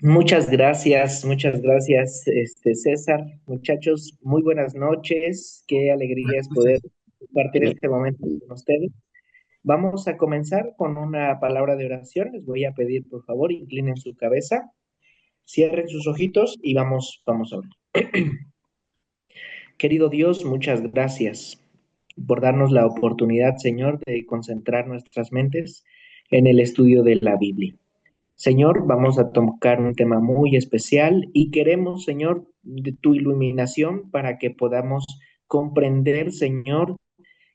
Muchas gracias, César. Muchachos, muy buenas noches. Qué alegría es poder compartir este momento con ustedes. Vamos a comenzar con una palabra de oración. Les voy a pedir, por favor, inclinen su cabeza, cierren sus ojitos y vamos a orar. Querido Dios, muchas gracias por darnos la oportunidad, Señor, de concentrar nuestras mentes en el estudio de la Biblia. Señor, vamos a tocar un tema muy especial y queremos, Señor, de tu iluminación para que podamos comprender, Señor,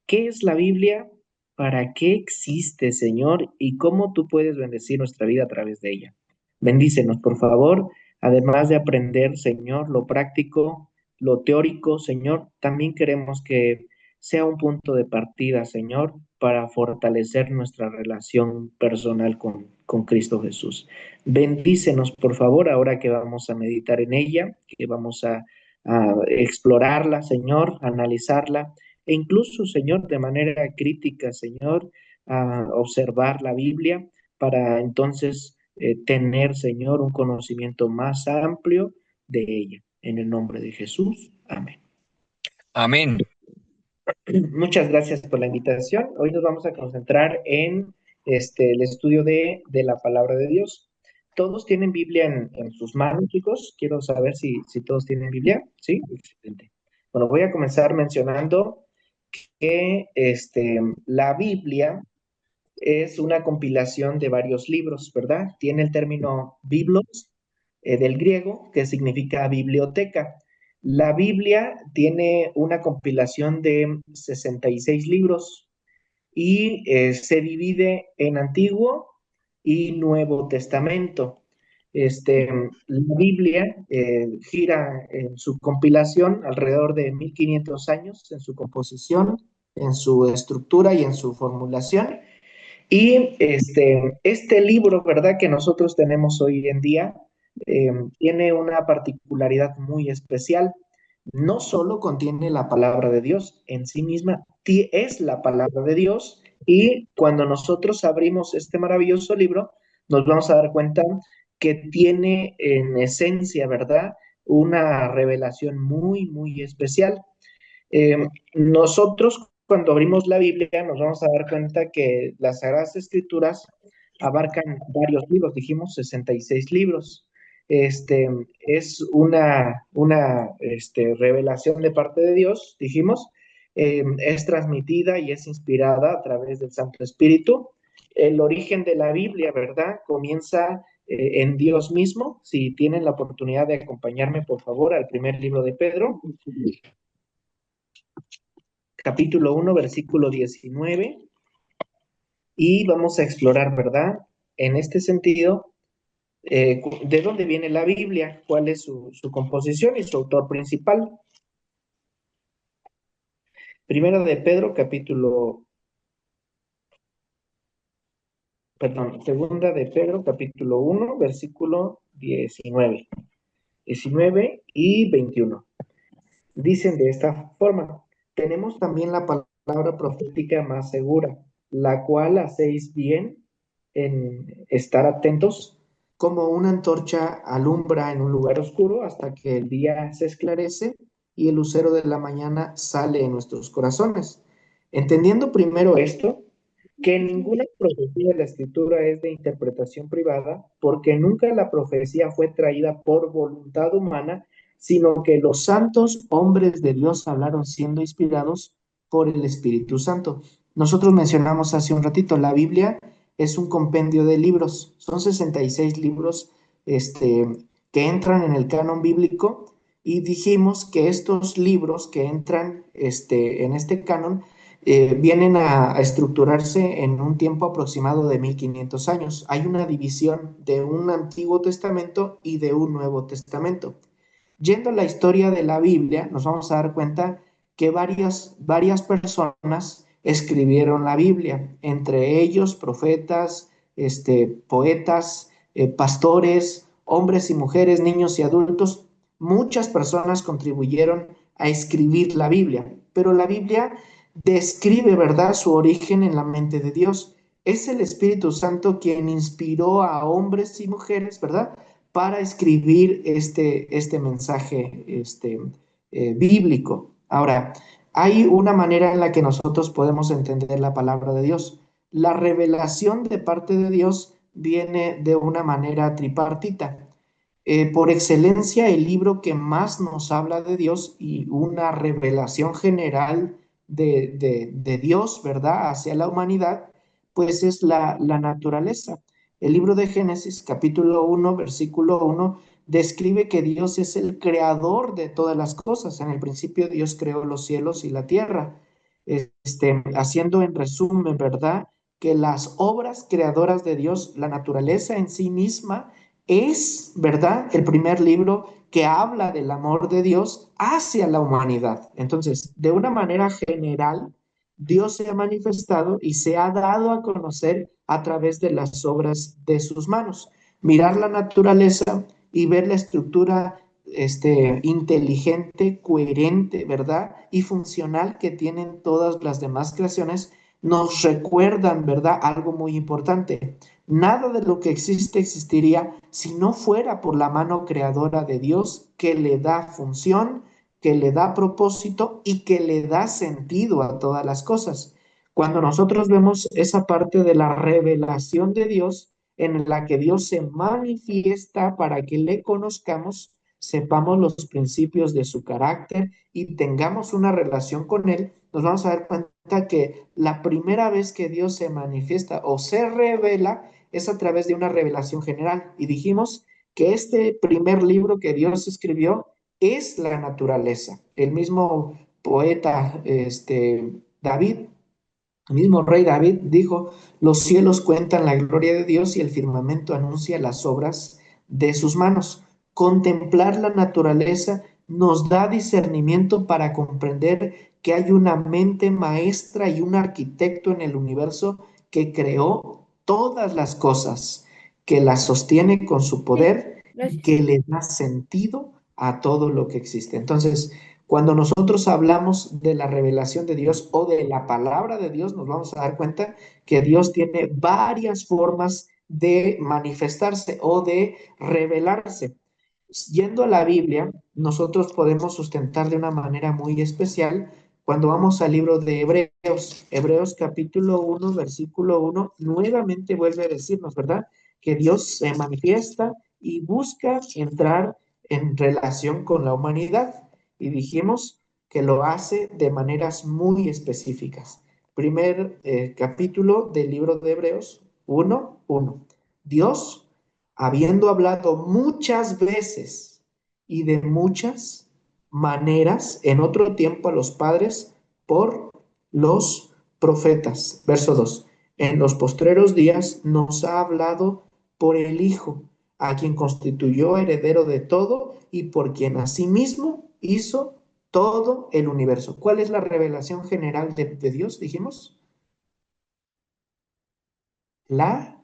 qué es la Biblia, para qué existe, Señor, y cómo tú puedes bendecir nuestra vida a través de ella. Bendícenos, por favor, además de aprender, Señor, lo práctico, lo teórico, Señor, también queremos que sea un punto de partida, Señor, para fortalecer nuestra relación personal con Cristo Jesús. Bendícenos, por favor, ahora que vamos a meditar en ella, que vamos a explorarla, Señor, analizarla e incluso, Señor, de manera crítica, Señor, a observar la Biblia para entonces tener, Señor, un conocimiento más amplio de ella. En el nombre de Jesús. Amén. Amén. Muchas gracias por la invitación. Hoy nos vamos a concentrar en el estudio de la palabra de Dios. ¿Todos tienen Biblia en sus manos, chicos? Quiero saber si todos tienen Biblia. ¿Sí? Excelente. Bueno, voy a comenzar mencionando que la Biblia es una compilación de varios libros, ¿verdad? Tiene el término biblos del griego, que significa biblioteca. La Biblia tiene una compilación de 66 libros y se divide en Antiguo y Nuevo Testamento. La Biblia gira en su compilación alrededor de 1500 años en su composición, en su estructura y en su formulación. Y este libro, ¿verdad?, que nosotros tenemos hoy en día, tiene una particularidad muy especial. No solo contiene la palabra de Dios en sí misma, es la palabra de Dios, y cuando nosotros abrimos este maravilloso libro, nos vamos a dar cuenta que tiene en esencia, ¿verdad?, una revelación muy, muy especial. Eh, Nosotros cuando abrimos la Biblia nos vamos a dar cuenta que las Sagradas Escrituras abarcan varios libros, dijimos 66 libros. Este, es una revelación de parte de Dios, dijimos, es transmitida y es inspirada a través del Santo Espíritu. El origen de la Biblia, ¿verdad? Comienza en Dios mismo. Si tienen la oportunidad de acompañarme, por favor, al primer libro de Pedro, capítulo 1, versículo 19, y vamos a explorar, ¿verdad? En este sentido, ¿de dónde viene la Biblia? ¿Cuál es su composición y su autor principal? Primero de Pedro, segunda de Pedro, capítulo 1, versículo 19 y 21. Dicen de esta forma: tenemos también la palabra profética más segura, la cual hacéis bien en estar atentos, como una antorcha alumbra en un lugar oscuro hasta que el día se esclarece y el lucero de la mañana sale en nuestros corazones. Entendiendo primero esto, que ninguna profecía de la Escritura es de interpretación privada, porque nunca la profecía fue traída por voluntad humana, sino que los santos hombres de Dios hablaron siendo inspirados por el Espíritu Santo. Nosotros mencionamos hace un ratito, la Biblia es un compendio de libros, son 66 libros que entran en el canon bíblico, y dijimos que estos libros que entran en este canon vienen a estructurarse en un tiempo aproximado de 1500 años. Hay una división de un Antiguo Testamento y de un Nuevo Testamento. Yendo a la historia de la Biblia, nos vamos a dar cuenta que varias personas escribieron la Biblia, entre ellos profetas, poetas, pastores, hombres y mujeres, niños y adultos. Muchas personas contribuyeron a escribir la Biblia, pero la Biblia describe, ¿verdad?, su origen en la mente de Dios. Es el Espíritu Santo quien inspiró a hombres y mujeres, ¿verdad?, para escribir este mensaje bíblico. Ahora, hay una manera en la que nosotros podemos entender la palabra de Dios. La revelación de parte de Dios viene de una manera tripartita. Por excelencia, el libro que más nos habla de Dios y una revelación general de Dios, ¿verdad?, hacia la humanidad, pues es la naturaleza. El libro de Génesis, capítulo 1, versículo 1, describe que Dios es el creador de todas las cosas. En el principio Dios creó los cielos y la tierra. Haciendo en resumen, ¿verdad?, que las obras creadoras de Dios, la naturaleza en sí misma, es, ¿verdad?, el primer libro que habla del amor de Dios hacia la humanidad. Entonces, de una manera general, Dios se ha manifestado y se ha dado a conocer a través de las obras de sus manos. Mirar la naturaleza y ver la estructura inteligente, coherente, ¿verdad?, y funcional que tienen todas las demás creaciones, nos recuerdan, ¿verdad?, algo muy importante. Nada de lo que existe existiría si no fuera por la mano creadora de Dios que le da función, que le da propósito y que le da sentido a todas las cosas. Cuando nosotros vemos esa parte de la revelación de Dios, en la que Dios se manifiesta para que le conozcamos, sepamos los principios de su carácter y tengamos una relación con Él, nos vamos a dar cuenta que la primera vez que Dios se manifiesta o se revela es a través de una revelación general. Y dijimos que este primer libro que Dios escribió es la naturaleza. El mismo poeta David, el mismo rey David dijo, los cielos cuentan la gloria de Dios y el firmamento anuncia las obras de sus manos. Contemplar la naturaleza nos da discernimiento para comprender que hay una mente maestra y un arquitecto en el universo que creó todas las cosas, que las sostiene con su Sí, poder y gracias. que le da sentido a todo lo que existe. Entonces, cuando nosotros hablamos de la revelación de Dios o de la palabra de Dios, nos vamos a dar cuenta que Dios tiene varias formas de manifestarse o de revelarse. Yendo a la Biblia, nosotros podemos sustentar de una manera muy especial cuando vamos al libro de Hebreos. Hebreos capítulo 1, versículo 1, nuevamente vuelve a decirnos, ¿verdad?, que Dios se manifiesta y busca entrar en relación con la humanidad. Y dijimos que lo hace de maneras muy específicas. Primer capítulo del libro de Hebreos 1:1. Dios, habiendo hablado muchas veces y de muchas maneras en otro tiempo a los padres por los profetas. Verso 2. En los postreros días nos ha hablado por el Hijo, a quien constituyó heredero de todo y por quien asimismo hizo todo el universo. ¿Cuál es la revelación general de Dios? Dijimos, la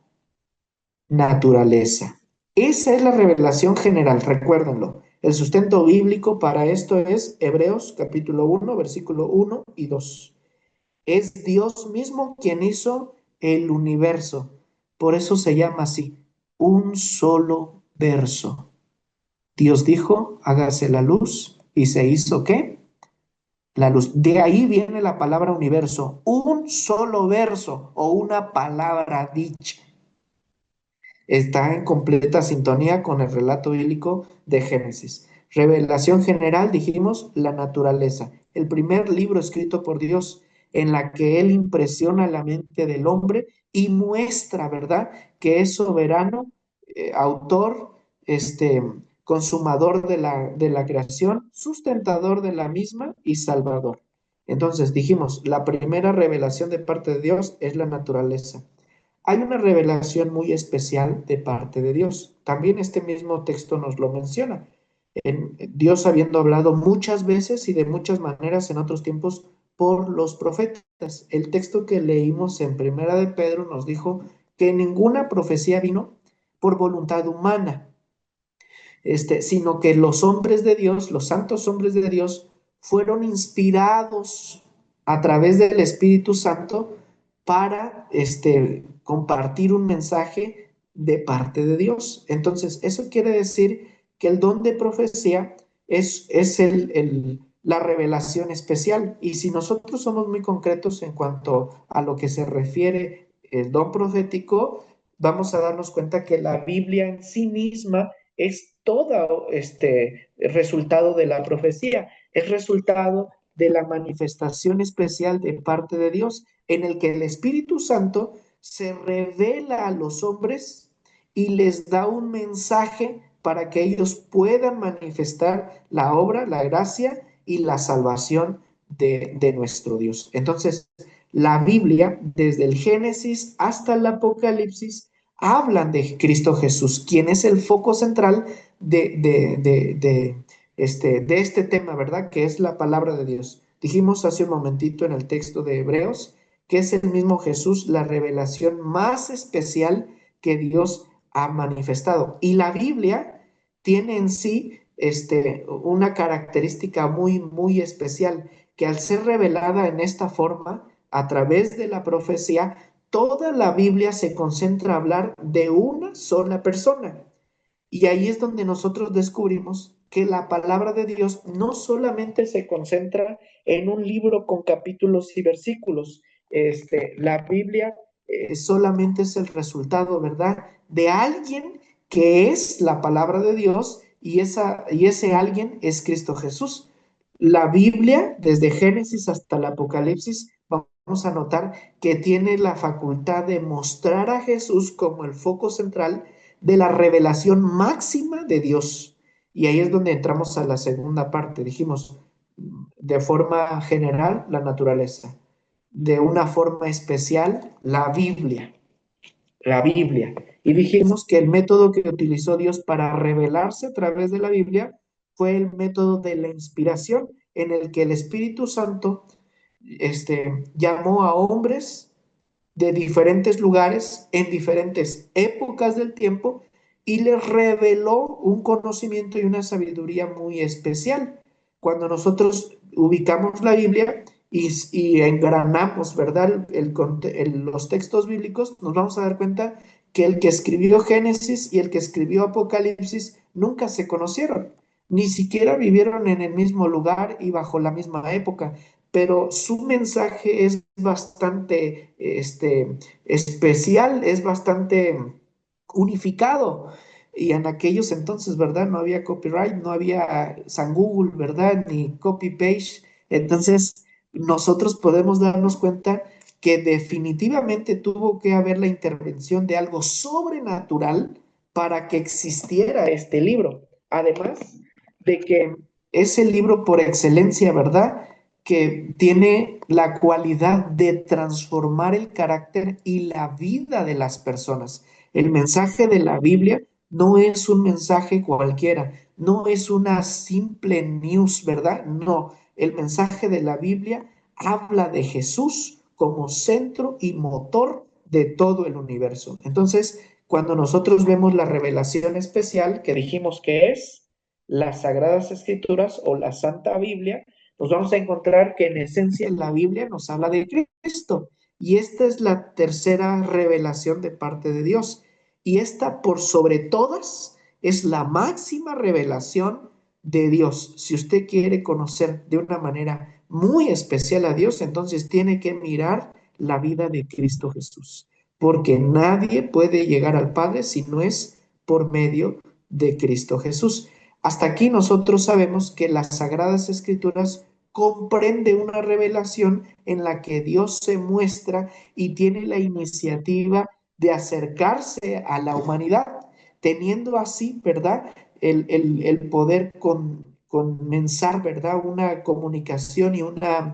naturaleza. Esa es la revelación general, recuérdenlo. El sustento bíblico para esto es Hebreos capítulo 1, versículo 1 y 2. Es Dios mismo quien hizo el universo. Por eso se llama así, un solo verso. Dios dijo, hágase la luz, y se hizo ¿qué? La luz. De ahí viene la palabra universo, un solo verso o una palabra dicha. Está en completa sintonía con el relato bíblico de Génesis. Revelación general, dijimos, la naturaleza. El primer libro escrito por Dios en la que Él impresiona la mente del hombre y muestra, ¿verdad?, que es soberano, autor, consumador de la creación, sustentador de la misma y salvador. Entonces dijimos, la primera revelación de parte de Dios es la naturaleza. Hay una revelación muy especial de parte de Dios. También este mismo texto nos lo menciona. Dios habiendo hablado muchas veces y de muchas maneras en otros tiempos por los profetas. El texto que leímos en Primera de Pedro nos dijo que ninguna profecía vino por voluntad humana, sino que los hombres de Dios, los santos hombres de Dios, fueron inspirados a través del Espíritu Santo para compartir un mensaje de parte de Dios. Entonces, eso quiere decir que el don de profecía es la revelación especial. Y si nosotros somos muy concretos en cuanto a lo que se refiere el don profético, vamos a darnos cuenta que la Biblia en sí misma es todo resultado de la profecía, es resultado de la manifestación especial de parte de Dios, en el que el Espíritu Santo se revela a los hombres y les da un mensaje para que ellos puedan manifestar la obra, la gracia y la salvación de nuestro Dios. Entonces, la Biblia, desde el Génesis hasta el Apocalipsis, hablan de Cristo Jesús, quien es el foco central de este tema, ¿verdad? Que es la palabra de Dios. Dijimos hace un momentito en el texto de Hebreos que es el mismo Jesús la revelación más especial que Dios ha manifestado. Y la Biblia tiene en sí una característica muy, muy especial, que al ser revelada en esta forma, a través de la profecía, toda la Biblia se concentra a hablar de una sola persona. Y ahí es donde nosotros descubrimos que la palabra de Dios no solamente se concentra en un libro con capítulos y versículos. La Biblia solamente es el resultado, ¿verdad? De alguien que es la palabra de Dios y ese alguien es Cristo Jesús. La Biblia, desde Génesis hasta el Apocalipsis, vamos a notar que tiene la facultad de mostrar a Jesús como el foco central de la revelación máxima de Dios. Y ahí es donde entramos a la segunda parte. Dijimos, de forma general, la naturaleza. De una forma especial, la Biblia. La Biblia. Y dijimos que el método que utilizó Dios para revelarse a través de la Biblia fue el método de la inspiración, en el que el Espíritu Santo llamó a hombres de diferentes lugares, en diferentes épocas del tiempo, y les reveló un conocimiento y una sabiduría muy especial. Cuando nosotros ubicamos la Biblia y engranamos, ¿verdad? Los textos bíblicos, nos vamos a dar cuenta que el que escribió Génesis y el que escribió Apocalipsis nunca se conocieron, ni siquiera vivieron en el mismo lugar y bajo la misma época, pero su mensaje es bastante especial, es bastante unificado. Y en aquellos entonces, ¿verdad? No había copyright, no había San Google, ¿verdad? Ni copy page. Entonces, nosotros podemos darnos cuenta que definitivamente tuvo que haber la intervención de algo sobrenatural para que existiera este libro. Además de que es el libro por excelencia, ¿verdad? Que tiene la cualidad de transformar el carácter y la vida de las personas. El mensaje de la Biblia no es un mensaje cualquiera, no es una simple news, ¿verdad? No, el mensaje de la Biblia habla de Jesús como centro y motor de todo el universo. Entonces, cuando nosotros vemos la revelación especial que dijimos que es las Sagradas Escrituras o la Santa Biblia, nos vamos a encontrar que en esencia la Biblia nos habla de Cristo. Y esta es la tercera revelación de parte de Dios. Y esta, por sobre todas, es la máxima revelación de Dios. Si usted quiere conocer de una manera muy especial a Dios, entonces tiene que mirar la vida de Cristo Jesús. Porque nadie puede llegar al Padre si no es por medio de Cristo Jesús. Hasta aquí nosotros sabemos que las Sagradas Escrituras comprende una revelación en la que Dios se muestra y tiene la iniciativa de acercarse a la humanidad, teniendo así, ¿verdad? El poder comenzar, ¿verdad? Una comunicación y una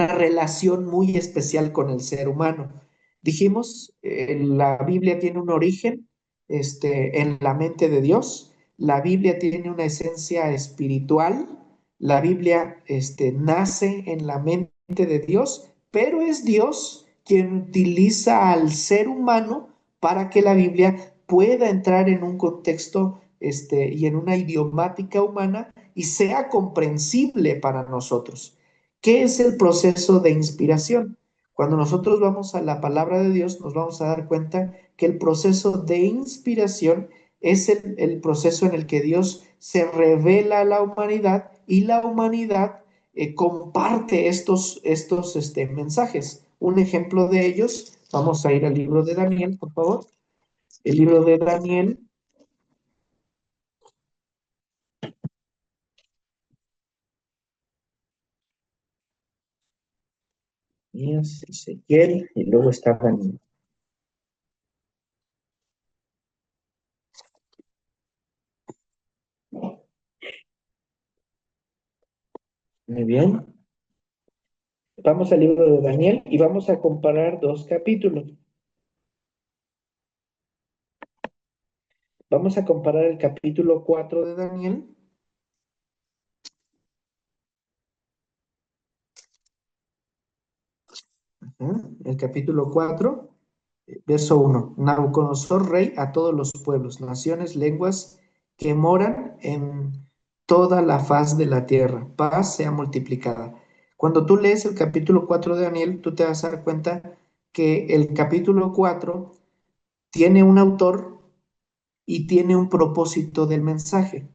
relación muy especial con el ser humano. Dijimos, la Biblia tiene un origen en la mente de Dios, la Biblia tiene una esencia espiritual, la Biblia nace en la mente de Dios, pero es Dios quien utiliza al ser humano para que la Biblia pueda entrar en un contexto y en una idiomática humana y sea comprensible para nosotros. ¿Qué es el proceso de inspiración? Cuando nosotros vamos a la palabra de Dios, nos vamos a dar cuenta que el proceso de inspiración es el proceso en el que Dios se revela a la humanidad y la humanidad comparte estos mensajes. Un ejemplo de ellos, vamos a ir al libro de Daniel, por favor. El libro de Daniel. Y es Ezequiel, y luego está Daniel. Muy bien. Vamos al libro de Daniel y vamos a comparar dos capítulos. Vamos a comparar el capítulo 4 de Daniel. El capítulo 4, verso 1. Nabucodonosor, rey a todos los pueblos, naciones, lenguas que moran en toda la faz de la tierra. Paz sea multiplicada. Cuando tú lees el capítulo 4 de Daniel, tú te vas a dar cuenta que el capítulo 4 tiene un autor y tiene un propósito del mensaje.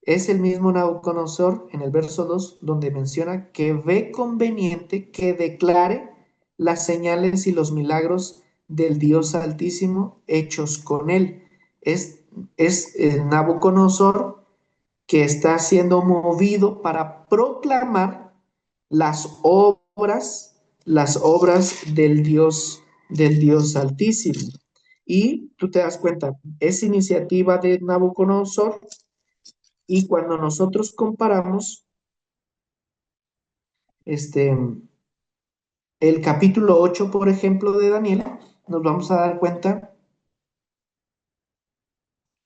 Es el mismo Nabucodonosor en el verso 2 donde menciona que ve conveniente que declare las señales y los milagros del Dios Altísimo hechos con él. Es Nabucodonosor que está siendo movido para proclamar las obras del Dios Altísimo. Y tú te das cuenta, es iniciativa de Nabucodonosor, y cuando nosotros comparamos este, el capítulo 8, por ejemplo, de Daniel, nos vamos a dar cuenta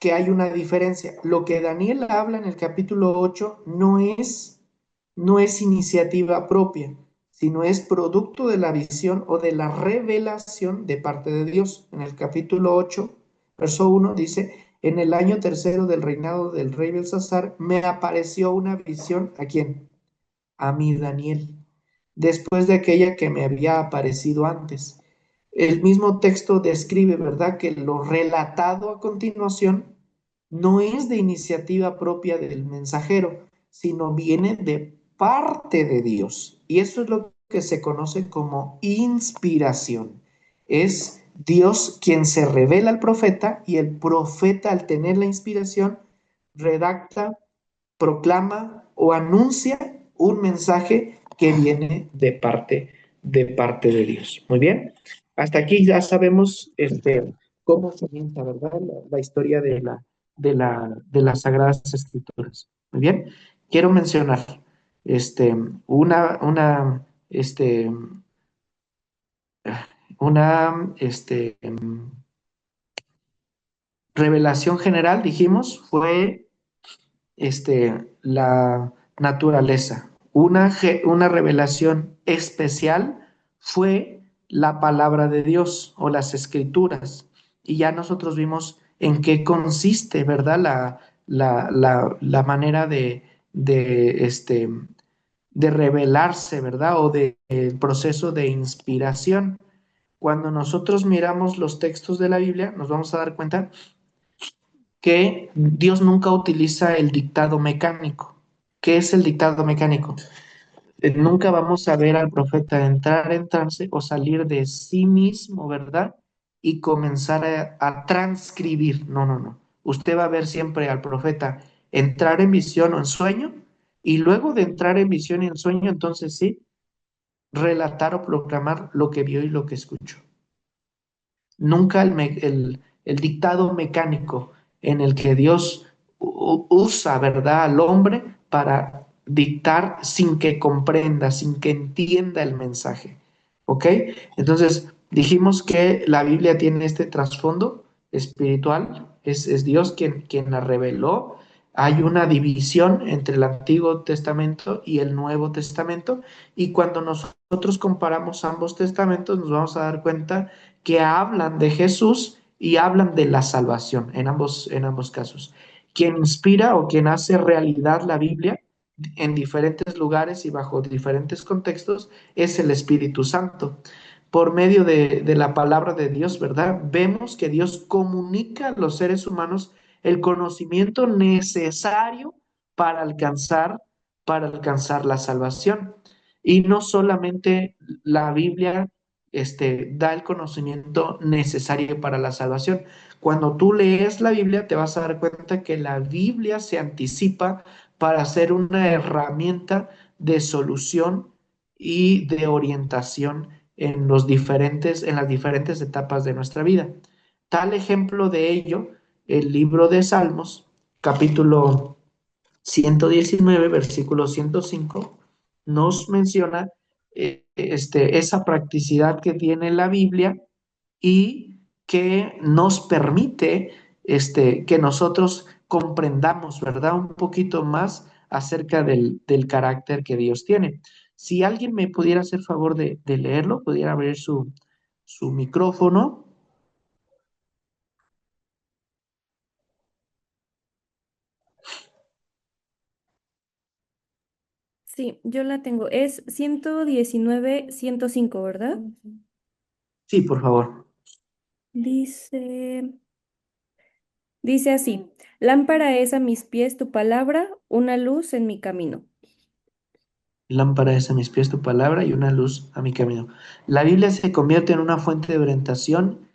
que hay una diferencia. Lo que Daniel habla en el capítulo 8 no es iniciativa propia, sino es producto de la visión o de la revelación de parte de Dios. En el capítulo 8, verso 1 dice, en el año tercero del reinado del rey Belsasar, me apareció una visión, ¿a quién? A mí, Daniel, después de aquella que me había aparecido antes. El mismo texto describe, ¿verdad?, que lo relatado a continuación no es de iniciativa propia del mensajero, sino viene de parte de Dios. Y eso es lo que se conoce como inspiración. Es Dios quien se revela al profeta y el profeta, al tener la inspiración, redacta, proclama o anuncia un mensaje que viene de parte de Dios. Muy bien. Hasta aquí ya sabemos cómo comienza, ¿verdad? La historia de las Sagradas Escrituras. Muy bien. Quiero mencionar este, una, una, este, una revelación general, dijimos, fue la naturaleza. Una revelación especial fue la palabra de Dios o las escrituras. Y ya nosotros vimos en qué consiste, ¿verdad? La manera de revelarse, ¿verdad? O el proceso de inspiración. Cuando nosotros miramos los textos de la Biblia, nos vamos a dar cuenta que Dios nunca utiliza el dictado mecánico. ¿Qué es el dictado mecánico? Nunca vamos a ver al profeta entrar en trance o salir de sí mismo, ¿verdad? Y comenzar a transcribir. No, no, no. Usted va a ver siempre al profeta entrar en visión o en sueño, y luego de entrar en visión y en sueño, entonces sí, relatar o proclamar lo que vio y lo que escuchó. Nunca el dictado mecánico en el que Dios usa, ¿verdad?, al hombre para dictar sin que comprenda, sin que entienda el mensaje. ¿Ok? Entonces, dijimos que la Biblia tiene este trasfondo espiritual, es Dios quien la reveló. Hay una división entre el Antiguo Testamento y el Nuevo Testamento, y cuando nosotros comparamos ambos testamentos, nos vamos a dar cuenta que hablan de Jesús y hablan de la salvación en ambos casos. Quien inspira o quien hace realidad la Biblia en diferentes lugares y bajo diferentes contextos es el Espíritu Santo. por medio de la palabra de Dios, ¿verdad? Vemos que Dios comunica a los seres humanos el conocimiento necesario para alcanzar, para alcanzar la salvación. Y no solamente la Biblia da el conocimiento necesario para la salvación. Cuando tú lees la Biblia, te vas a dar cuenta que la Biblia se anticipa para ser una herramienta de solución y de orientación en las diferentes etapas de nuestra vida. Tal ejemplo de ello, el libro de Salmos, capítulo 119, versículo 105, nos menciona esa practicidad que tiene la Biblia y que nos permite que nosotros comprendamos, ¿verdad? Un poquito más acerca del carácter que Dios tiene. Si alguien me pudiera hacer favor de leerlo, pudiera abrir su micrófono. Sí, yo la tengo. Es 119, 105, ¿verdad? Sí, por favor. Dice, dice así, lámpara es a mis pies tu palabra, una luz en mi camino. Lámpara es a mis pies tu palabra y una luz a mi camino. La Biblia se convierte en una fuente de orientación,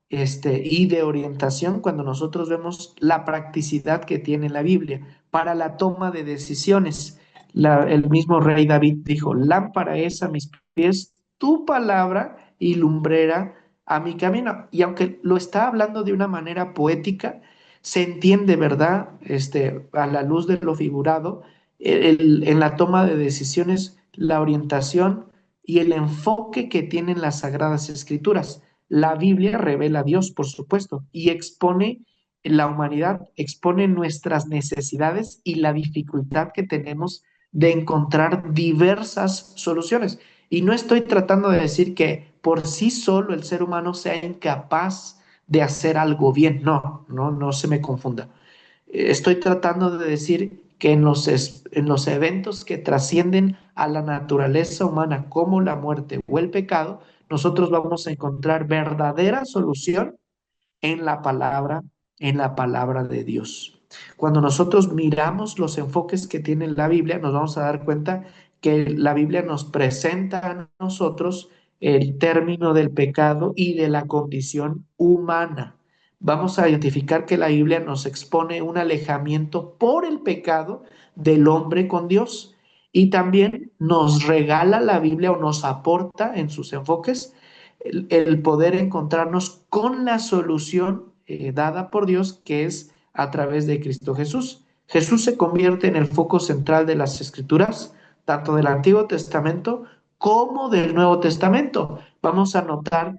y de orientación cuando nosotros vemos la practicidad que tiene la Biblia para la toma de decisiones. El mismo rey David dijo, lámpara es a mis pies tu palabra y lumbrera a mi camino. Y aunque lo está hablando de una manera poética, se entiende, ¿verdad? A la luz de lo figurado en la toma de decisiones, la orientación y el enfoque que tienen las Sagradas Escrituras. La Biblia revela a Dios, por supuesto, y expone la humanidad, expone nuestras necesidades y la dificultad que tenemos de encontrar diversas soluciones. Y no estoy tratando de decir que por sí solo el ser humano sea incapaz de hacer algo bien. No, no, no se me confunda. Estoy tratando de decir que en los eventos que trascienden a la naturaleza humana, como la muerte o el pecado, nosotros vamos a encontrar verdadera solución en en la palabra de Dios. Cuando nosotros miramos los enfoques que tiene la Biblia, nos vamos a dar cuenta que la Biblia nos presenta a nosotros el término del pecado y de la condición humana. Vamos a identificar que la Biblia nos expone un alejamiento por el pecado del hombre con Dios y también nos regala la Biblia o nos aporta en sus enfoques el poder encontrarnos con la solución dada por Dios, que es a través de Cristo Jesús. Jesús se convierte en el foco central de las Escrituras, tanto del Antiguo Testamento como del Nuevo Testamento. Vamos a notar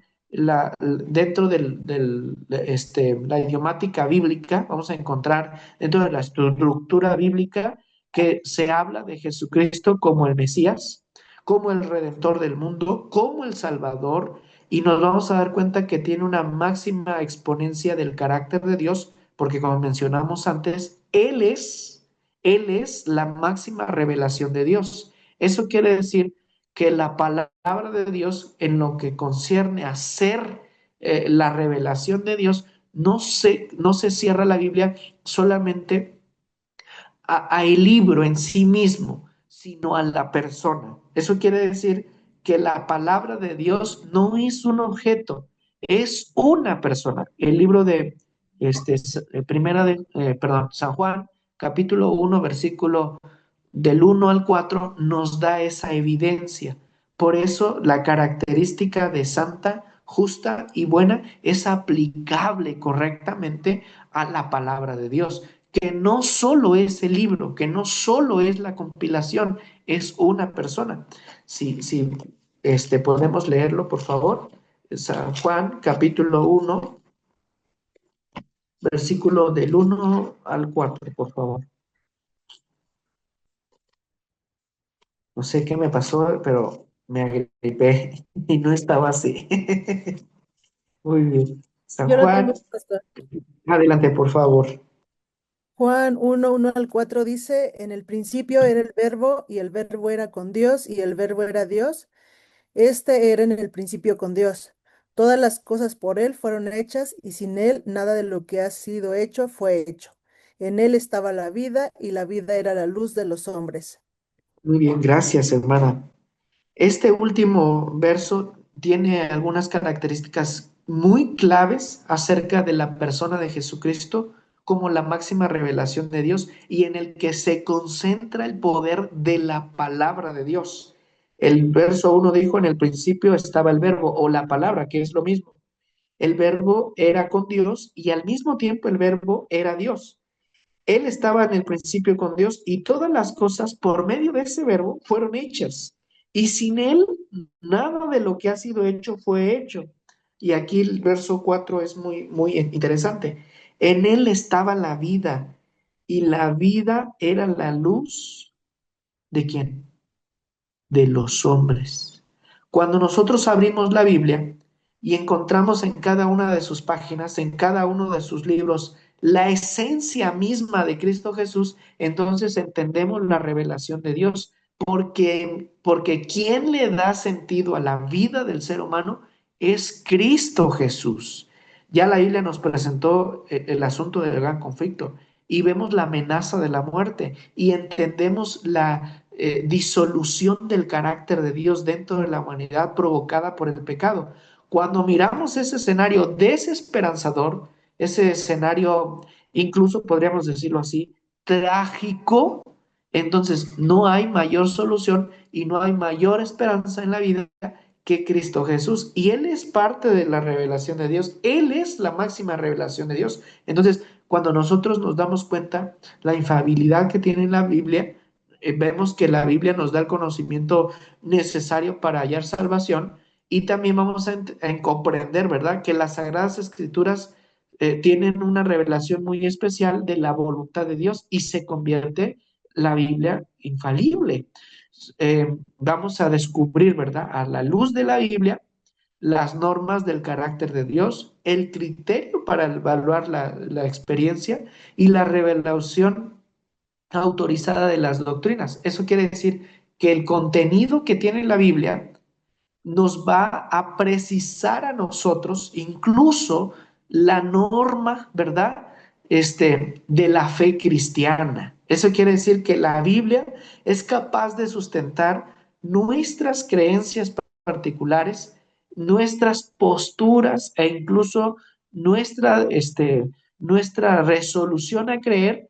dentro la idiomática bíblica, vamos a encontrar dentro de la estructura bíblica que se habla de Jesucristo como el Mesías, como el Redentor del mundo, como el Salvador, y nos vamos a dar cuenta que tiene una máxima exponencia del carácter de Dios, porque como mencionamos antes, Él es la máxima revelación de Dios. Eso quiere decir que la palabra de Dios en lo que concierne a ser la revelación de Dios, no se cierra la Biblia solamente a el libro en sí mismo, sino a la persona. Eso quiere decir que la palabra de Dios no es un objeto, es una persona. El libro de San Juan, capítulo 1, versículo del 1 al 4 nos da esa evidencia. Por eso la característica de santa, justa y buena es aplicable correctamente a la palabra de Dios, que no solo es el libro, que no solo es la compilación, es una persona. Si podemos leerlo, por favor. San Juan, capítulo 1, versículo del 1 al 4, por favor. No sé qué me pasó, pero me agripé y no estaba así. Muy bien. San Yo lo Juan, tengo, pastor. adelante, por favor. Juan 1:1 al 4 dice, en el principio era el verbo y el verbo era con Dios y el verbo era Dios. Este era en el principio con Dios. Todas las cosas por Él fueron hechas y sin Él nada de lo que ha sido hecho fue hecho. En Él estaba la vida y la vida era la luz de los hombres. Muy bien, gracias, hermana. Este último verso tiene algunas características muy claves acerca de la persona de Jesucristo como la máxima revelación de Dios y en el que se concentra el poder de la palabra de Dios. El verso 1 dijo, en el principio estaba el verbo o la palabra, que es lo mismo. El verbo era con Dios y al mismo tiempo el verbo era Dios. Él estaba en el principio con Dios y todas las cosas por medio de ese verbo fueron hechas. Y sin él, nada de lo que ha sido hecho fue hecho. Y aquí el verso 4 es muy interesante. En él estaba la vida y la vida era la luz ¿de quién? De los hombres. Cuando nosotros abrimos la Biblia y encontramos en cada una de sus páginas, en cada uno de sus libros, la esencia misma de Cristo Jesús, entonces entendemos la revelación de Dios, porque quien le da sentido a la vida del ser humano es Cristo Jesús. Ya la Biblia nos presentó el asunto del gran conflicto y vemos la amenaza de la muerte y entendemos la disolución del carácter de Dios dentro de la humanidad provocada por el pecado. Cuando miramos ese escenario desesperanzador, ese escenario, incluso podríamos decirlo así, trágico, entonces no hay mayor solución y no hay mayor esperanza en la vida que Cristo Jesús. Y Él es parte de la revelación de Dios. Él es la máxima revelación de Dios. Entonces, cuando nosotros nos damos cuenta la infalibilidad que tiene la Biblia, vemos que la Biblia nos da el conocimiento necesario para hallar salvación y también vamos a comprender, ¿verdad? Que las Sagradas Escrituras tienen una revelación muy especial de la voluntad de Dios y se convierte la Biblia infalible. Vamos a descubrir, ¿verdad? A la luz de la Biblia, las normas del carácter de Dios, el criterio para evaluar la experiencia y la revelación autorizada de las doctrinas. Eso quiere decir que el contenido que tiene la Biblia nos va a precisar a nosotros incluso la norma, ¿verdad? De la fe cristiana. Eso quiere decir que la Biblia es capaz de sustentar nuestras creencias particulares, nuestras posturas e incluso nuestra resolución a creer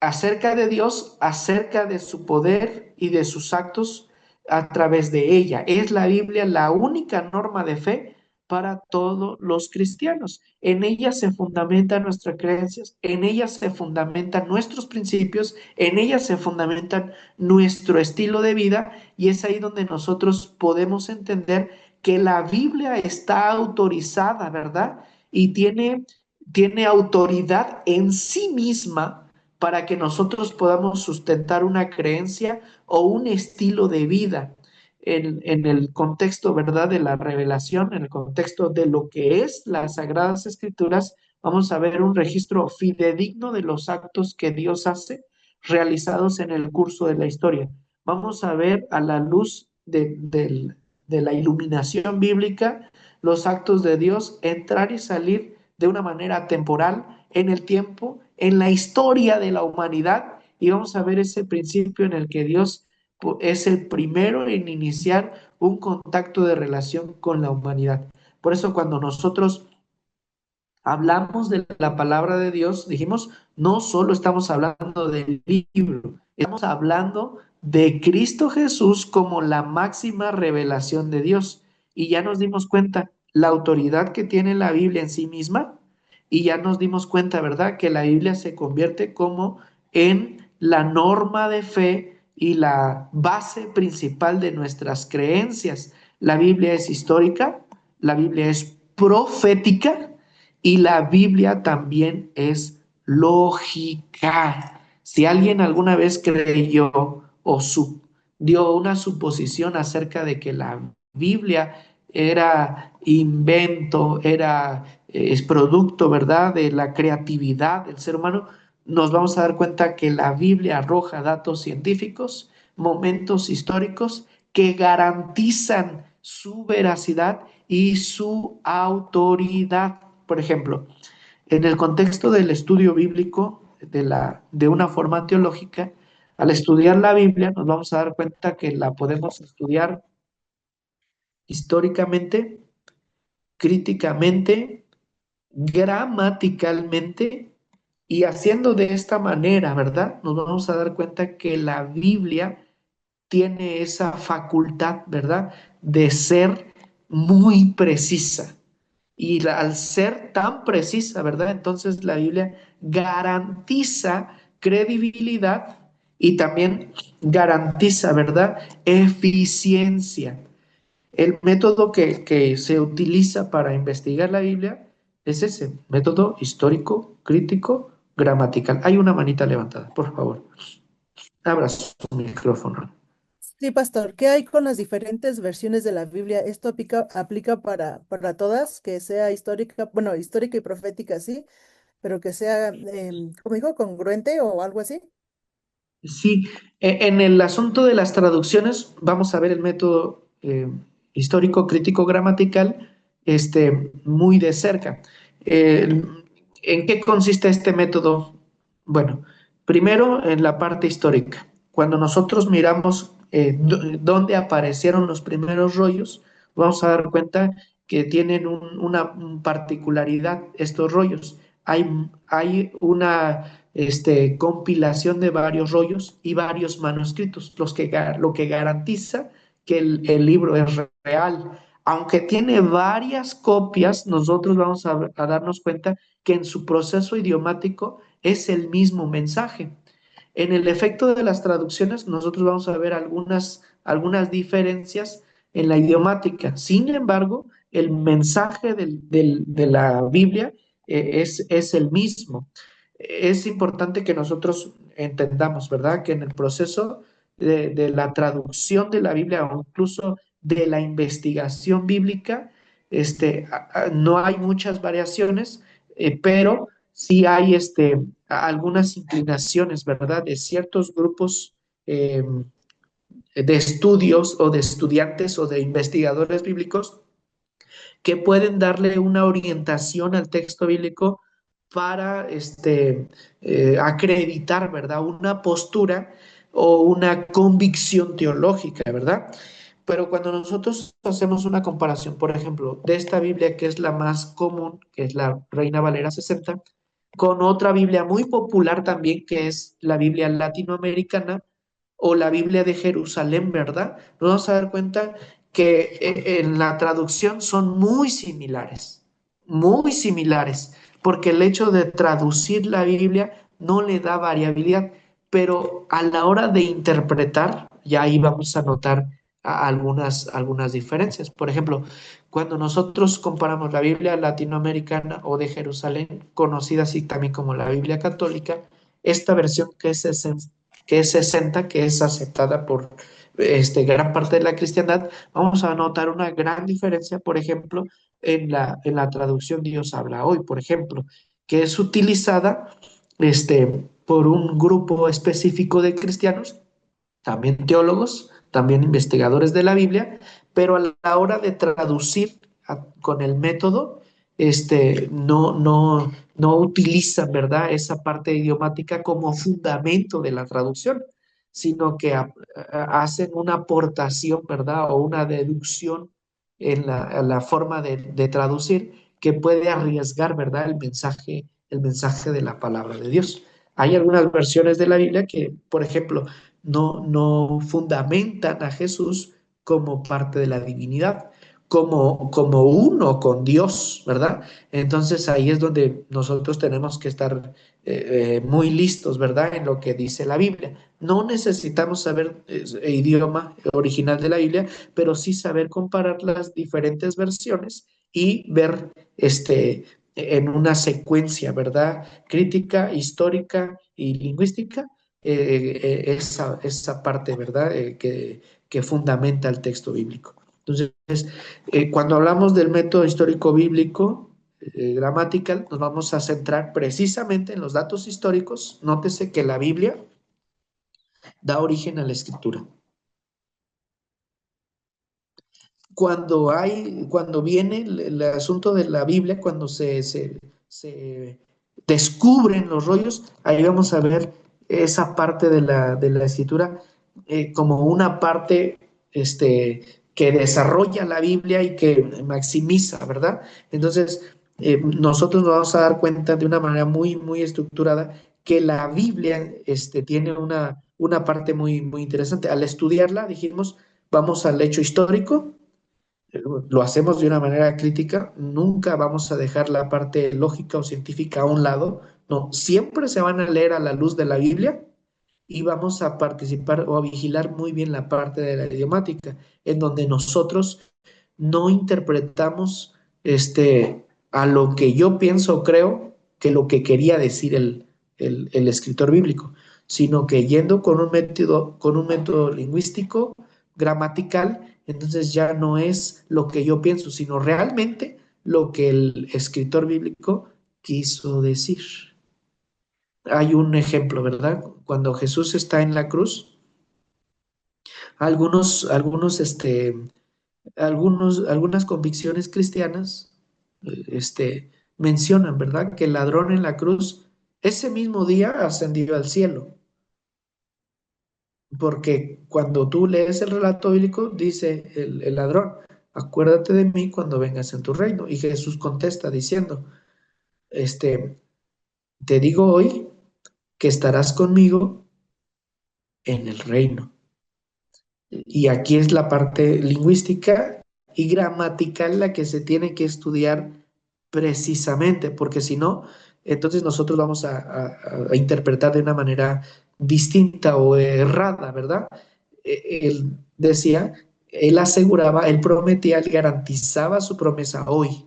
acerca de Dios, acerca de su poder y de sus actos a través de ella. Es la Biblia la única norma de fe para todos los cristianos. En ella se fundamentan nuestras creencias, en ella se fundamentan nuestros principios, en ella se fundamentan nuestro estilo de vida y es ahí donde nosotros podemos entender que la Biblia está autorizada, ¿verdad? Y tiene autoridad en sí misma para que nosotros podamos sustentar una creencia o un estilo de vida en el contexto, ¿verdad?, de la revelación, en el contexto de lo que es las Sagradas Escrituras. Vamos a ver un registro fidedigno de los actos que Dios hace realizados en el curso de la historia. Vamos a ver a la luz de la iluminación bíblica los actos de Dios entrar y salir de una manera temporal en el tiempo, en la historia de la humanidad, y vamos a ver ese principio en el que Dios es el primero en iniciar un contacto de relación con la humanidad. Por eso cuando nosotros hablamos de la palabra de Dios, dijimos, no solo estamos hablando del libro, estamos hablando de Cristo Jesús como la máxima revelación de Dios. Y ya nos dimos cuenta la autoridad que tiene la Biblia en sí misma, y ya nos dimos cuenta, ¿verdad?, que la Biblia se convierte como en la norma de fe y la base principal de nuestras creencias. La Biblia es histórica, la Biblia es profética, y la Biblia también es lógica. Si alguien alguna vez creyó o dio una suposición acerca de que la Biblia era invento, es producto, ¿verdad?, de la creatividad del ser humano, nos vamos a dar cuenta que la Biblia arroja datos científicos, momentos históricos que garantizan su veracidad y su autoridad. Por ejemplo, en el contexto del estudio bíblico, de una forma teológica, al estudiar la Biblia nos vamos a dar cuenta que la podemos estudiar históricamente, críticamente, gramaticalmente, y haciendo de esta manera, ¿verdad? Nos vamos a dar cuenta que la Biblia tiene esa facultad, ¿verdad? De ser muy precisa. Y al ser tan precisa, ¿verdad? Entonces la Biblia garantiza credibilidad y también garantiza, ¿verdad? Eficiencia. El método que se utiliza para investigar la Biblia es ese, método histórico, crítico, gramatical. Hay una manita levantada, por favor. Abra su micrófono. Sí, pastor, ¿qué hay con las diferentes versiones de la Biblia? ¿Esto aplica para todas? Que sea histórica, bueno, histórica y profética, sí, pero que sea, como dijo, congruente o algo así. Sí, en el asunto de las traducciones, vamos a ver el método histórico, crítico, gramatical, muy de cerca. Eh, ¿En qué consiste este método? Bueno, primero en la parte histórica. Cuando nosotros miramos dónde aparecieron los primeros rollos, vamos a dar cuenta que tienen una particularidad estos rollos. Hay una compilación de varios rollos y varios manuscritos, lo que garantiza que el libro es real. Aunque tiene varias copias, nosotros vamos a darnos cuenta que en su proceso idiomático es el mismo mensaje. En el efecto de las traducciones, nosotros vamos a ver algunas diferencias en la idiomática. Sin embargo, el mensaje de la Biblia es el mismo. Es importante que nosotros entendamos, ¿verdad? Que en el proceso de la traducción de la Biblia o incluso de la investigación bíblica, no hay muchas variaciones, pero sí hay algunas inclinaciones, ¿verdad? De ciertos grupos eh, de estudios o de estudiantes o de investigadores bíblicos que pueden darle una orientación al texto bíblico para acreditar, ¿verdad? Una postura o una convicción teológica, ¿verdad? Pero cuando nosotros hacemos una comparación, por ejemplo, de esta Biblia que es la más común, que es la Reina Valera 60, con otra Biblia muy popular también, que es la Biblia latinoamericana o la Biblia de Jerusalén, ¿verdad? Nos vamos a dar cuenta que en la traducción son muy similares, porque el hecho de traducir la Biblia no le da variabilidad, pero a la hora de interpretar, ya ahí vamos a notar algunas diferencias. Por ejemplo, cuando nosotros comparamos la Biblia latinoamericana o de Jerusalén, conocida así también como la Biblia católica, esta versión que es 60, que es aceptada por gran parte de la cristiandad, vamos a notar una gran diferencia, por ejemplo, en la traducción Dios habla hoy, por ejemplo, que es utilizada por un grupo específico de cristianos, también teólogos, también investigadores de la Biblia, pero a la hora de traducir con el método, no utilizan, ¿verdad?, esa parte idiomática como fundamento de la traducción, sino que hacen una aportación, ¿verdad?, o una deducción en la forma de traducir que puede arriesgar, ¿verdad?, el mensaje de la palabra de Dios. Hay algunas versiones de la Biblia que, por ejemplo, no fundamentan a Jesús como parte de la divinidad, como uno con Dios, ¿verdad? Entonces ahí es donde nosotros tenemos que estar muy listos, ¿verdad? En lo que dice la Biblia. No necesitamos saber idioma original de la Biblia, pero sí saber comparar las diferentes versiones y ver en una secuencia, ¿verdad? Crítica, histórica y lingüística, esa parte, ¿verdad? Que fundamenta el texto bíblico. Entonces, cuando hablamos del método histórico bíblico, gramatical, nos vamos a centrar precisamente en los datos históricos. Nótese que la Biblia da origen a la escritura. cuando viene el asunto de la Biblia, cuando se descubren los rollos, ahí vamos a ver esa parte de la escritura como una parte que desarrolla la Biblia y que maximiza, ¿verdad? Entonces, nosotros nos vamos a dar cuenta de una manera muy, muy estructurada que la Biblia tiene una parte muy, muy interesante. Al estudiarla, dijimos, vamos al hecho histórico, lo hacemos de una manera crítica, nunca vamos a dejar la parte lógica o científica a un lado, no, siempre se van a leer a la luz de la Biblia y vamos a participar o a vigilar muy bien la parte de la idiomática, en donde nosotros no interpretamos a lo que yo pienso o creo que lo que quería decir el escritor bíblico, sino que yendo con un método lingüístico, gramatical, entonces ya no es lo que yo pienso, sino realmente lo que el escritor bíblico quiso decir. Hay un ejemplo, ¿verdad? Cuando Jesús está en la cruz, algunas convicciones cristianas mencionan, ¿verdad? Que el ladrón en la cruz ese mismo día ascendió al cielo, porque cuando tú lees el relato bíblico, dice el ladrón, acuérdate de mí cuando vengas en tu reino. Y Jesús contesta diciendo, te digo hoy que estarás conmigo en el reino. Y aquí es la parte lingüística y gramatical la que se tiene que estudiar precisamente, porque si no, entonces nosotros vamos a interpretar de una manera distinta o errada, ¿verdad? Él decía, él aseguraba, él prometía, él garantizaba su promesa hoy,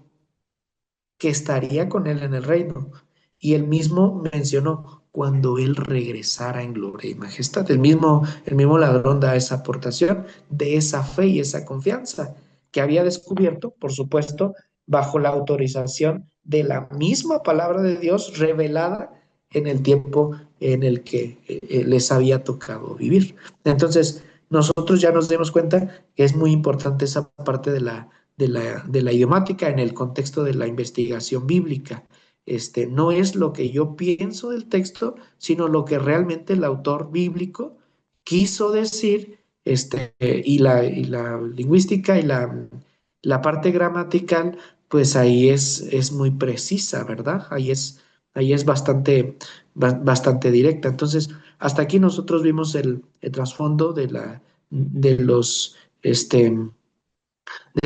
que estaría con él en el reino. Y él mismo mencionó cuando él regresara en gloria y majestad. El mismo ladrón da esa aportación de esa fe y esa confianza que había descubierto, por supuesto, bajo la autorización de la misma palabra de Dios revelada en el tiempo en el que les había tocado vivir. Entonces, nosotros ya nos dimos cuenta que es muy importante esa parte de la idiomática en el contexto de la investigación bíblica. No es lo que yo pienso del texto, sino lo que realmente el autor bíblico quiso decir, y la lingüística y la parte gramatical, pues ahí es muy precisa, ¿verdad? Ahí es bastante directa. Entonces, hasta aquí nosotros vimos el trasfondo de los, de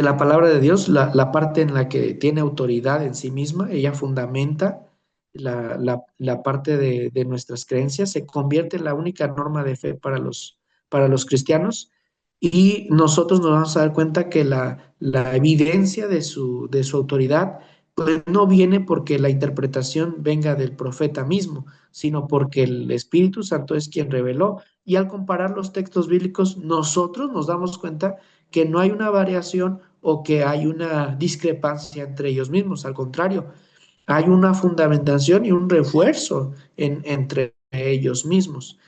la palabra de Dios, la parte en la que tiene autoridad en sí misma, ella fundamenta la parte de nuestras creencias, se convierte en la única norma de fe para los cristianos y nosotros nos vamos a dar cuenta que la evidencia de su autoridad pues, no viene porque la interpretación venga del profeta mismo, sino porque el Espíritu Santo es quien reveló. Y al comparar los textos bíblicos, nosotros nos damos cuenta que no hay una variación o que hay una discrepancia entre ellos mismos. Al contrario, hay una fundamentación y un refuerzo entre ellos mismos.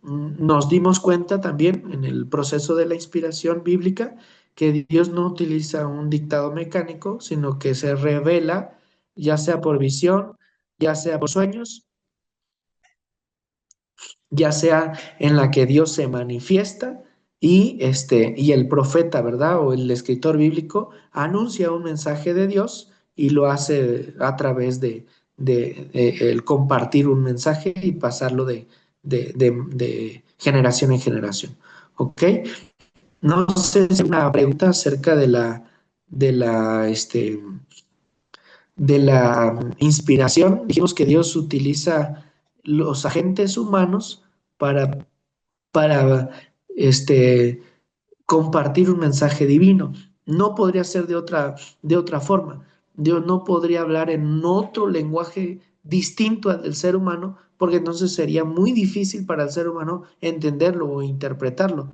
Nos dimos cuenta también en el proceso de la inspiración bíblica que Dios no utiliza un dictado mecánico, sino que se revela ya sea por visión, ya sea por sueños, ya sea en la que Dios se manifiesta y el profeta, ¿verdad? O el escritor bíblico anuncia un mensaje de Dios y lo hace a través de el compartir un mensaje y pasarlo de generación en generación. ¿Ok? No sé si una pregunta acerca de la inspiración. Dijimos que Dios utiliza los agentes humanos para compartir un mensaje divino. No podría ser de otra forma. Dios no podría hablar en otro lenguaje distinto al del ser humano, porque entonces sería muy difícil para el ser humano entenderlo o interpretarlo.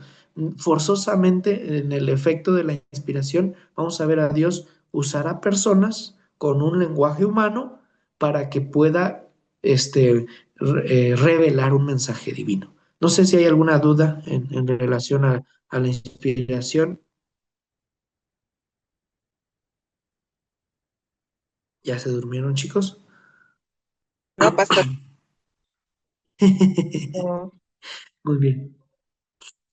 Forzosamente, en el efecto de la inspiración, vamos a ver a Dios usar a personas con un lenguaje humano para que pueda revelar un mensaje divino. No sé si hay alguna duda en relación a la inspiración. ¿Ya se durmieron, chicos? No, pastor. No. Muy bien.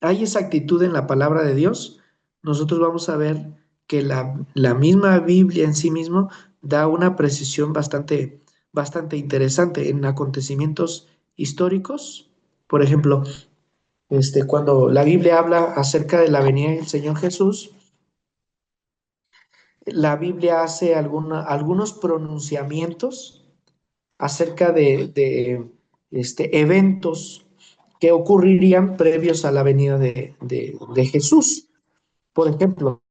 Hay esa actitud en la palabra de Dios. Nosotros vamos a ver que la misma Biblia en sí mismo da una precisión bastante interesante en acontecimientos históricos. Por ejemplo, cuando la Biblia habla acerca de la venida del Señor Jesús, la Biblia hace algunos pronunciamientos acerca de eventos que ocurrirían previos a la venida de Jesús. Por ejemplo,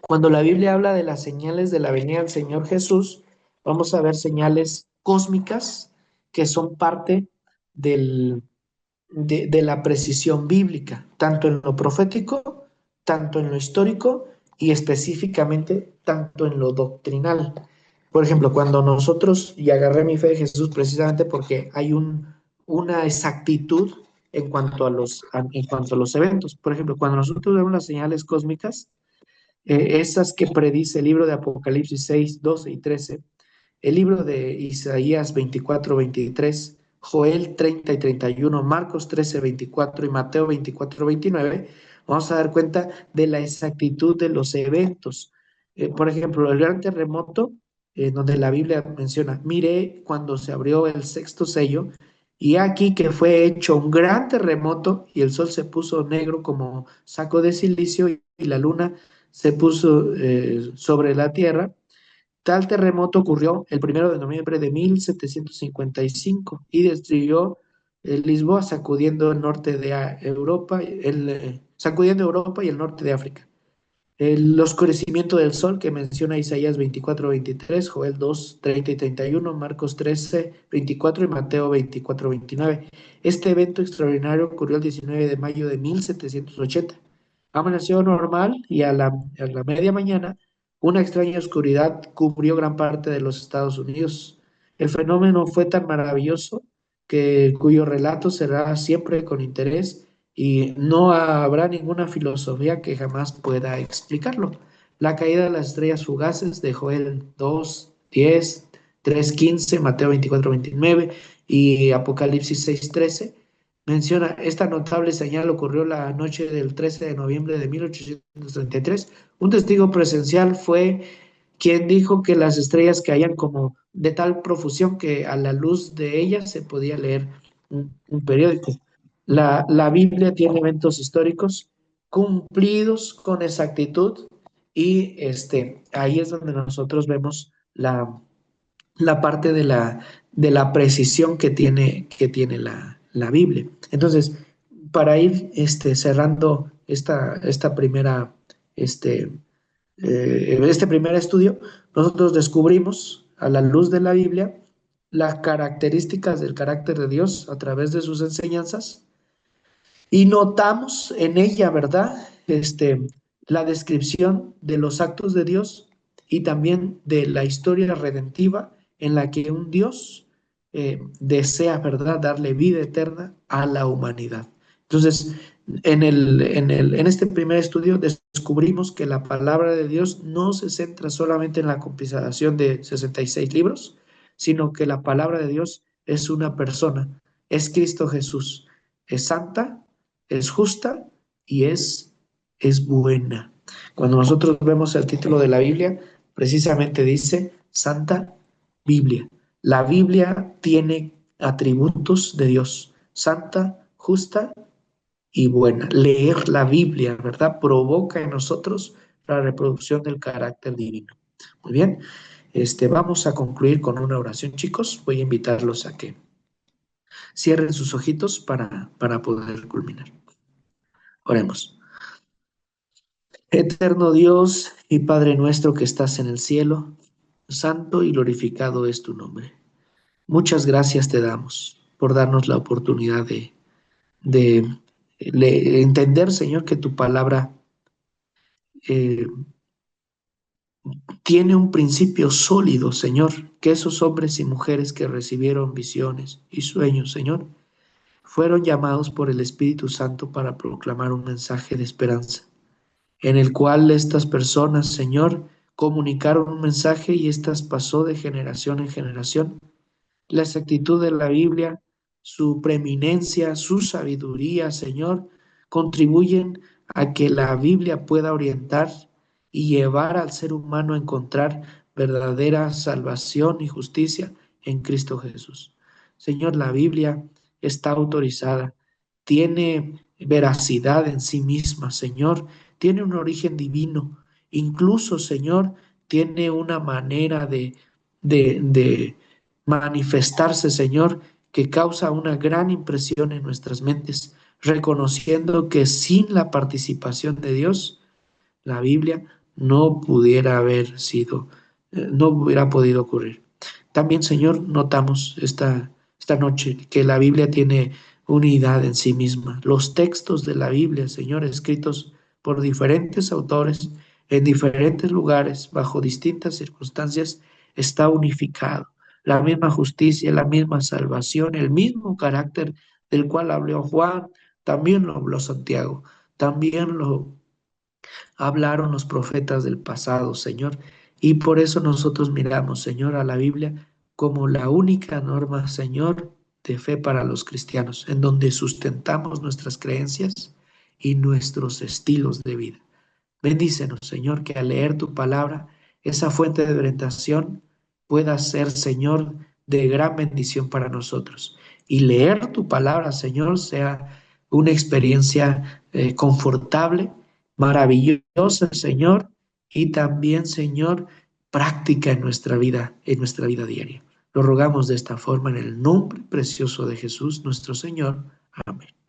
cuando la Biblia habla de las señales de la venida del Señor Jesús, vamos a ver señales cósmicas que son parte de la precisión bíblica, tanto en lo profético, tanto en lo histórico y específicamente tanto en lo doctrinal. Por ejemplo, cuando nosotros, y agarré mi fe de Jesús precisamente porque hay una exactitud en cuanto a los eventos. Por ejemplo, cuando nosotros vemos las señales cósmicas, esas que predice el libro de Apocalipsis 6, 12 y 13, el libro de Isaías 24, 23, Joel 30 y 31, Marcos 13, 24 y Mateo 24, 29, vamos a dar cuenta de la exactitud de los eventos. Por ejemplo, el gran terremoto, donde la Biblia menciona, miré cuando se abrió el sexto sello, y aquí que fue hecho un gran terremoto, y el sol se puso negro como saco de silicio, y la luna se puso sobre la tierra. Tal terremoto ocurrió el 1 de noviembre de 1755 y destruyó Lisboa, sacudiendo el norte de Europa, sacudiendo Europa y el norte de África. El oscurecimiento del sol que menciona Isaías 24, 23, Joel 2, 30 y 31, Marcos 13, 24 y Mateo 24, 29. Este evento extraordinario ocurrió el 19 de mayo de 1780. Amaneció normal y a la media mañana una extraña oscuridad cubrió gran parte de los Estados Unidos. El fenómeno fue tan maravilloso cuyo relato será siempre con interés y no habrá ninguna filosofía que jamás pueda explicarlo. La caída de las estrellas fugaces de Joel 2, 10, 3, 15, Mateo 24, 29 y Apocalipsis 6, 13 menciona, esta notable señal ocurrió la noche del 13 de noviembre de 1833. Un testigo presencial fue quien dijo que las estrellas caían como de tal profusión que a la luz de ellas se podía leer un periódico. La Biblia tiene eventos históricos cumplidos con exactitud y ahí es donde nosotros vemos la parte de la precisión que tiene la Biblia. Entonces, para ir cerrando esta primera, este primer estudio, nosotros descubrimos a la luz de la Biblia las características del carácter de Dios a través de sus enseñanzas y notamos en ella, ¿verdad? La descripción de los actos de Dios y también de la historia redentiva en la que un Dios desea, ¿verdad?, darle vida eterna a la humanidad. Entonces, en este primer estudio descubrimos que la palabra de Dios no se centra solamente en la compilación de 66 libros, sino que la palabra de Dios es una persona, es Cristo Jesús, es santa, es justa y es buena. Cuando nosotros vemos el título de la Biblia, precisamente dice Santa Biblia. La Biblia tiene atributos de Dios, santa, justa y buena. Leer la Biblia, ¿verdad? Provoca en nosotros la reproducción del carácter divino. Muy bien, vamos a concluir con una oración, chicos. Voy a invitarlos a que cierren sus ojitos para poder culminar. Oremos. Eterno Dios y Padre nuestro que estás en el cielo, santo y glorificado es tu nombre. Muchas gracias te damos por darnos la oportunidad de entender, Señor, que tu palabra eh, tiene un principio sólido, Señor, que esos hombres y mujeres que recibieron visiones y sueños, Señor, fueron llamados por el Espíritu Santo para proclamar un mensaje de esperanza, en el cual estas personas, Señor, comunicaron un mensaje y éstas pasó de generación en generación. La exactitud de la Biblia, su preeminencia, su sabiduría, Señor, contribuyen a que la Biblia pueda orientar y llevar al ser humano a encontrar verdadera salvación y justicia en Cristo Jesús. Señor, la Biblia está autorizada, tiene veracidad en sí misma, Señor, tiene un origen divino, incluso, Señor, tiene una manera de manifestarse, Señor, que causa una gran impresión en nuestras mentes, reconociendo que sin la participación de Dios, la Biblia no pudiera haber sido, no hubiera podido ocurrir. También, Señor, notamos esta noche que la Biblia tiene unidad en sí misma. Los textos de la Biblia, Señor, escritos por diferentes autores en diferentes lugares, bajo distintas circunstancias, está unificado. La misma justicia, la misma salvación, el mismo carácter del cual habló Juan, también lo habló Santiago, también lo hablaron los profetas del pasado, Señor. Y por eso nosotros miramos, Señor, a la Biblia como la única norma, Señor, de fe para los cristianos, en donde sustentamos nuestras creencias y nuestros estilos de vida. Bendícenos, Señor, que al leer tu palabra, esa fuente de orientación pueda ser, Señor, de gran bendición para nosotros. Y leer tu palabra, Señor, sea una experiencia confortable, maravillosa, Señor, y también, Señor, práctica en nuestra vida diaria. Lo rogamos de esta forma en el nombre precioso de Jesús, nuestro Señor. Amén.